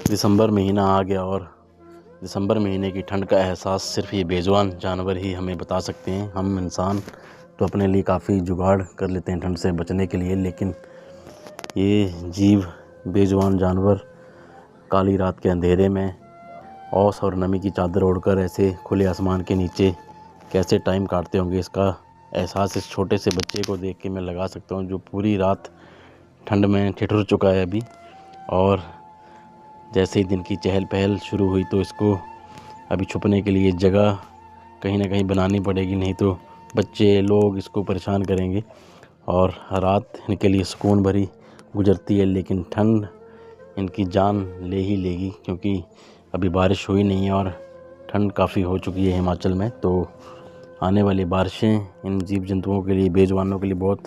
दिसंबर महीना आ गया और दिसंबर महीने की ठंड का एहसास सिर्फ ये बेजुबान जानवर ही हमें बता सकते हैं। हम इंसान तो अपने लिए काफ़ी जुगाड़ कर लेते हैं ठंड से बचने के लिए, लेकिन ये जीव बेजुबान जानवर काली रात के अंधेरे में औस और नमी की चादर ओढ़कर ऐसे खुले आसमान के नीचे कैसे टाइम काटते होंगे, इसका एहसास इस छोटे से बच्चे को देख के मैं लगा सकता हूँ, जो पूरी रात ठंड में ठिठुर चुका है अभी। और जैसे ही दिन की चहल पहल शुरू हुई तो इसको अभी छुपने के लिए जगह कहीं ना कहीं बनानी पड़ेगी, नहीं तो बच्चे लोग इसको परेशान करेंगे। और रात इनके लिए सुकून भरी गुजरती है, लेकिन ठंड इनकी जान ले ही लेगी, क्योंकि अभी बारिश हुई नहीं है और ठंड काफ़ी हो चुकी है हिमाचल में। तो आने वाली बारिशें इन जीव जंतुओं के लिए, बेजुबानों के लिए बहुत